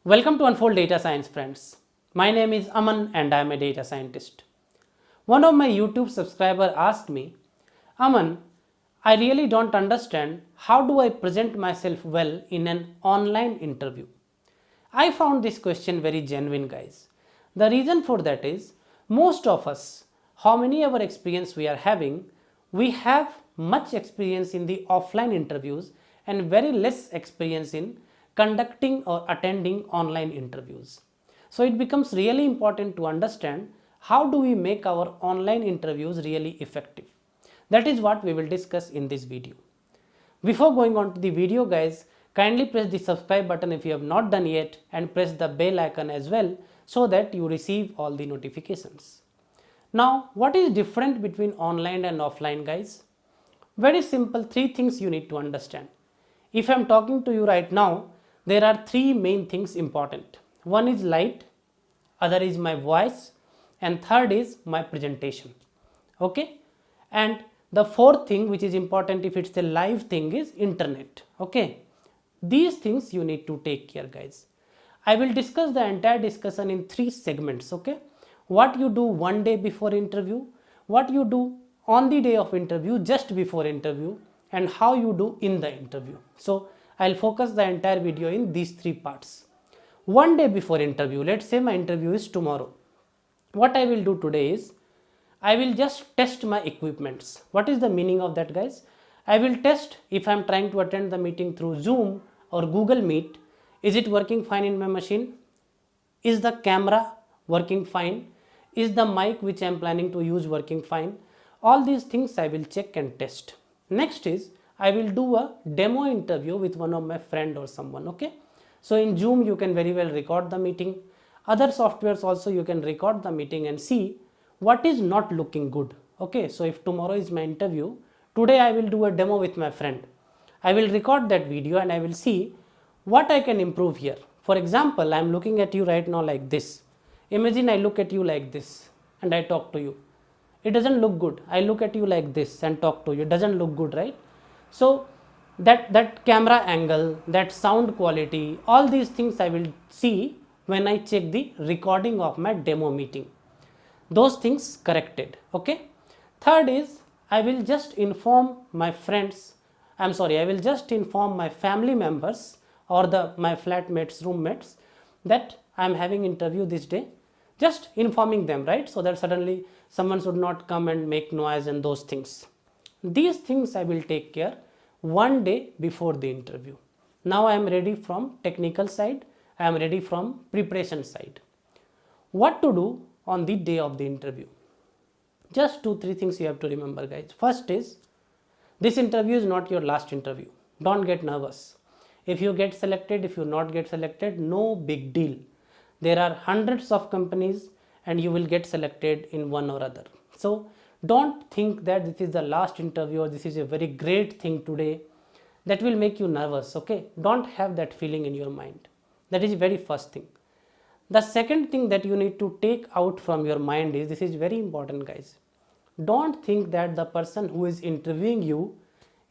Welcome to Unfold Data Science, friends. My name is Aman and I am a data scientist. One of my YouTube subscribers asked me, Aman, I really don't understand how do I present myself well in an online interview. I found this question very genuine, guys. The reason for that is most of us, how many ever experience we are having, we have much experience in the offline interviews and very less experience in conducting or attending online interviews. So it becomes really important to understand how do we make our online interviews really effective. That is what we will discuss in this video. Before going on to the video, guys, kindly press the subscribe button if you have not done yet and press the bell icon as well so that you receive all the notifications. Now, what is different between online and offline, guys? Very simple, three things you need to understand. If I am talking to you right now, there are three main things important. One is light, other is my voice, and third is my presentation. Okay, and the fourth thing which is important if it's a live thing is internet. Okay, these things you need to take care, guys. I will discuss the entire discussion in three segments. Okay, what you do one day before interview, what you do on the day of interview, just before interview, and how you do in the interview. So I'll focus the entire video in these three parts. One day before interview, let's say my interview is tomorrow. What I will do today is I will just test my equipments. What is the meaning of that, guys? I will test if I am trying to attend the meeting through Zoom or Google Meet. Is it working fine in my machine? Is the camera working fine? Is the mic which I am planning to use working fine? All these things I will check and test. Next is I will do a demo interview with one of my friend or someone. Okay. So in Zoom you can very well record the meeting. Other softwares also you can record the meeting and see what is not looking good. Okay, so if tomorrow is my interview, today I will do a demo with my friend. I will record that video and I will see what I can improve here. For example, I am looking at you right now like this. Imagine I look at you like this and I talk to you. It doesn't look good. I look at you like this and talk to you. It doesn't look good, right? So that camera angle, that sound quality, all these things I will see when I check the recording of my demo meeting. Those things corrected. Okay. Third is I will just inform my friends. I will just inform my family members or my flatmates, roommates that I am having interview this day. Just informing them, right? So that suddenly someone should not come and make noise and those things. These things I will take care one day before the interview. Now I am ready from technical side. I am ready from preparation side. What to do on the day of the interview? Just 2-3 things you have to remember, guys. First is this interview is not your last interview. Don't get nervous. If you get selected, if you not get selected, no big deal. There are hundreds of companies and you will get selected in one or other. So don't think that this is the last interview or this is a very great thing today. That will make you nervous. Okay, don't have that feeling in your mind. That is the very first thing. The second thing that you need to take out from your mind is, this is very important, guys. Don't think that the person who is interviewing you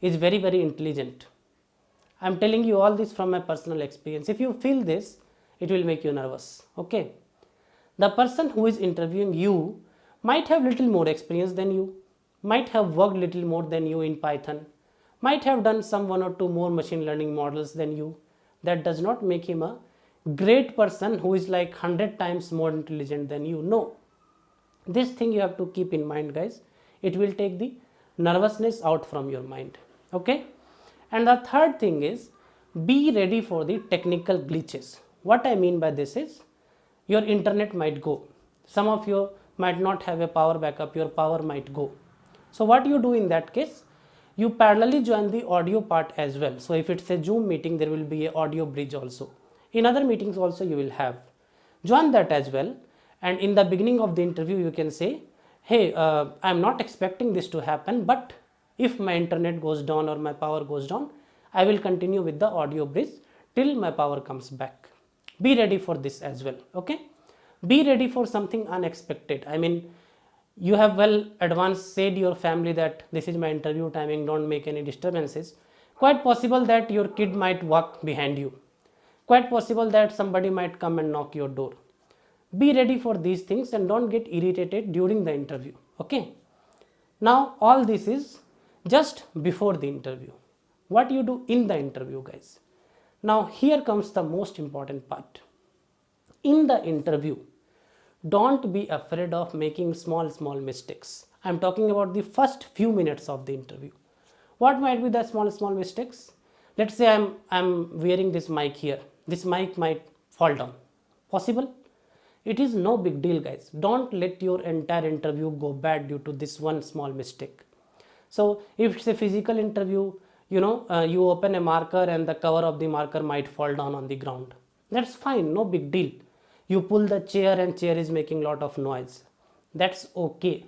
is very, very intelligent. I am telling you all this from my personal experience. If you feel this, it will make you nervous. Okay. The person who is interviewing you might have little more experience than you, might have worked little more than you in Python, might have done some 1 or 2 more machine learning models than you. That does not make him a great person who is like 100 times more intelligent than you. No. This thing you have to keep in mind, guys. It will take the nervousness out from your mind. Okay. And the third thing is be ready for the technical glitches. What I mean by this is your internet might go. Some of you might not have a power backup. Your power might go. So what you do in that case? You parallelly join the audio part as well. So if it's a Zoom meeting, there will be an audio bridge also. In other meetings also you will have. Join that as well. And in the beginning of the interview, you can say, hey, I'm not expecting this to happen, but if my internet goes down or my power goes down, I will continue with the audio bridge till my power comes back. Be ready for this as well. Okay. Be ready for something unexpected. I mean, you have well advanced said your family that this is my interview timing, don't make any disturbances. Quite possible that your kid might walk behind you. quite possible that somebody might come and knock your door. Be ready for these things and don't get irritated during the interview. Okay. Now all this is just before the interview. What you do in the interview, guys. Now here comes the most important part. In the interview, don't be afraid of making small mistakes. I'm talking about the first few minutes of the interview. What might be the small mistakes? Let's say I'm wearing this mic here. This mic might fall down. Possible? It is no big deal, guys. Don't let your entire interview go bad due to this one small mistake. So if it's a physical interview, you open a marker and the cover of the marker might fall down on the ground. That's fine, no big deal. You pull the chair and chair is making lot of noise. That's okay.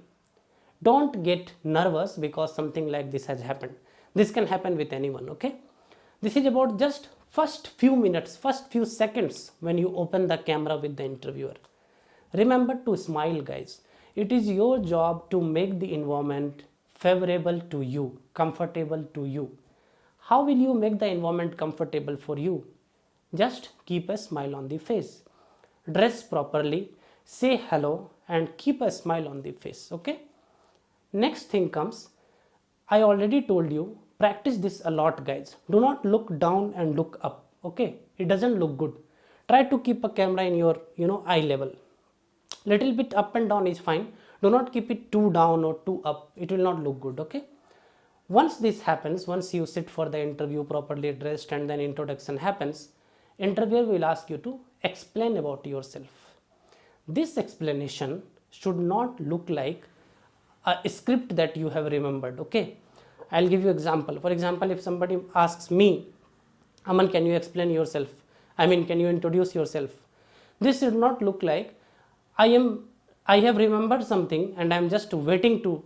Don't get nervous because something like this has happened. This can happen with anyone, okay? This is about just first few minutes, first few seconds when you open the camera with the interviewer. Remember to smile, guys. It is your job to make the environment favorable to you, comfortable to you. How will you make the environment comfortable for you? Just keep a smile on the face. Dress properly, say hello and keep a smile on the face, okay? Next thing comes, I already told you, practice this a lot, guys. Do not look down and look up, okay? It doesn't look good. Try to keep a camera in your, eye level. Little bit up and down is fine. Do not keep it too down or too up. It will not look good, okay? Once this happens, once you sit for the interview properly dressed and then introduction happens, interviewer will ask you to explain about yourself. This explanation should not look like a script that you have remembered, okay? I'll give you example. For example, if somebody asks me, Aman, can you explain yourself? Can you introduce yourself? This should not look like I have remembered something and I'm just waiting to,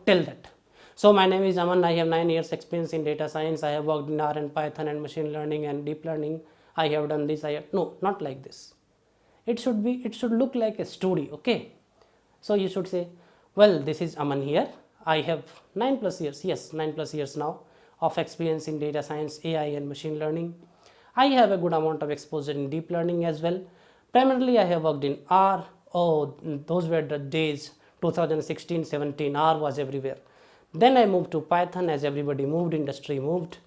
tell that. So my name is Aman. I have 9 years experience in data science. I have worked in R and Python and machine learning and deep learning. I have done this. No, not like this. It should look like a story, okay? So you should say, well, this is Aman here. I have 9+ years, yes, 9+ years now of experience in data science, AI and machine learning. I have a good amount of exposure in deep learning as well. Primarily, I have worked in R. Oh, those were the days 2016-17, R was everywhere. Then I moved to Python as everybody moved, industry moved.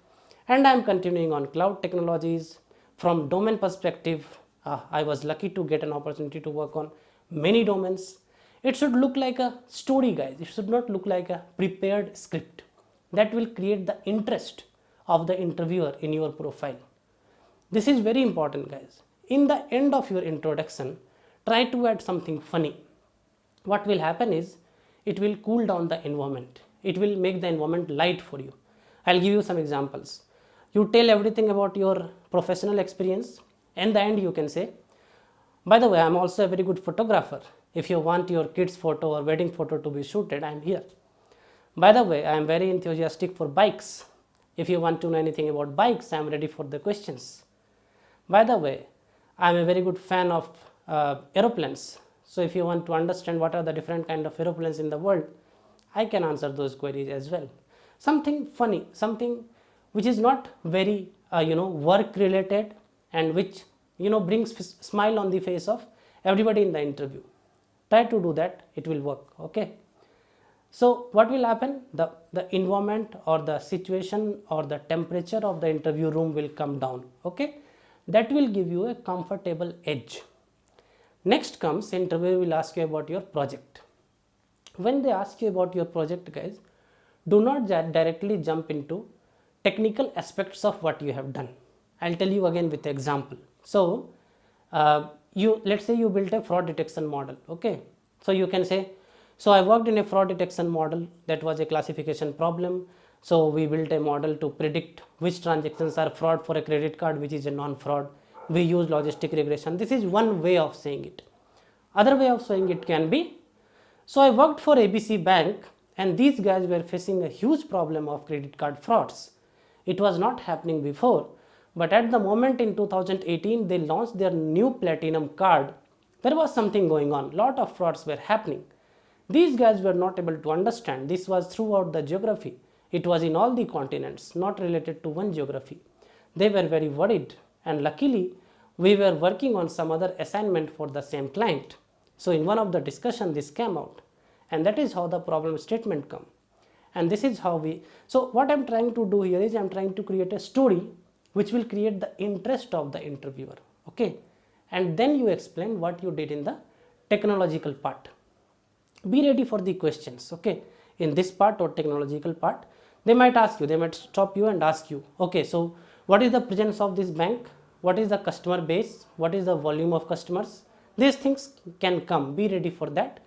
And I'm continuing on cloud technologies. From domain perspective, I was lucky to get an opportunity to work on many domains. It should look like a story, guys. It should not look like a prepared script. That will create the interest of the interviewer in your profile. This is very important, guys. In the end of your introduction, try to add something funny. What will happen is, it will cool down the environment. It will make the environment light for you. I'll give you some examples. You tell everything about your professional experience. In the end, you can say, by the way, I'm also a very good photographer. If you want your kids' photo or wedding photo to be shooted, I'm here. By the way, I'm very enthusiastic for bikes. If you want to know anything about bikes, I'm ready for the questions. By the way, I'm a very good fan of aeroplanes. So if you want to understand what are the different kind of aeroplanes in the world, I can answer those queries as well. Something funny, something which is not very work related and which brings smile on the face of everybody in the interview. Try to do that, it will work, okay? So what will happen? The environment or the situation or the temperature of the interview room will come down, okay? That will give you a comfortable edge. Next comes, interviewer will ask you about your project. When they ask you about your project, guys, do not directly jump into technical aspects of what you have done. I'll tell you again with an example. So let's say you built a fraud detection model, okay? So you can say, so I worked in a fraud detection model that was a classification problem. So we built a model to predict which transactions are fraud for a credit card, which is a non-fraud. We use logistic regression. This is one way of saying it. Other way of saying it can be, so I worked for ABC Bank and these guys were facing a huge problem of credit card frauds. It was not happening before, but at the moment in 2018 they launched their new platinum card. There was something going on, lot of frauds were happening. These guys were not able to understand. This was throughout the geography. It was in all the continents, not related to one geography. They were very worried, and luckily we were working on some other assignment for the same client. So in one of the discussion this came out, and that is how the problem statement come. And this is how we, so what I'm trying to do here is I'm trying to create a story which will create the interest of the interviewer. Okay, and then you explain what you did in the technological part. Be ready for the questions. Okay, in this part or technological part, they might ask you, they might stop you and ask you, okay, so what is the presence of this bank, what is the customer base, what is the volume of customers. These things can come, be ready for that.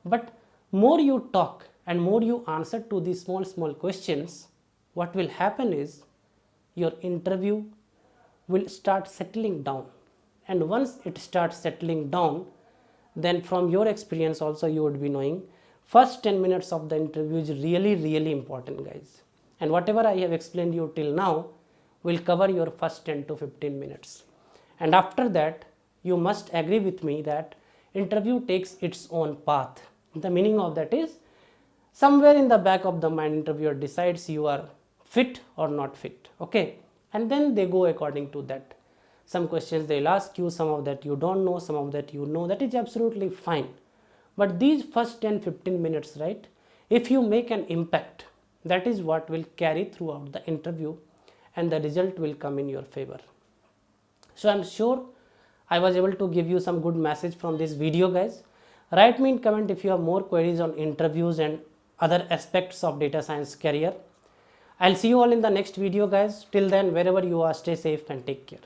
But more you talk and more you answer to these small questions, what will happen is your interview will start settling down. And once it starts settling down, then from your experience also you would be knowing first 10 minutes of the interview is really important, guys. And whatever I have explained you till now will cover your first 10 to 15 minutes. And after that, you must agree with me that interview takes its own path. The meaning of that is somewhere in the back of the mind, interviewer decides you are fit or not fit. Okay, and then they go according to that. Some questions they'll ask you, some of that you don't know, some of that you know. That is absolutely fine. But these first 10-15 minutes, right, if you make an impact, that is what will carry throughout the interview, and the result will come in your favor. So I'm sure I was able to give you some good message from this video, guys. Write me in comment if you have more queries on interviews and other aspects of data science career. I'll see you all in the next video, guys. Till then, wherever you are, stay safe and take care.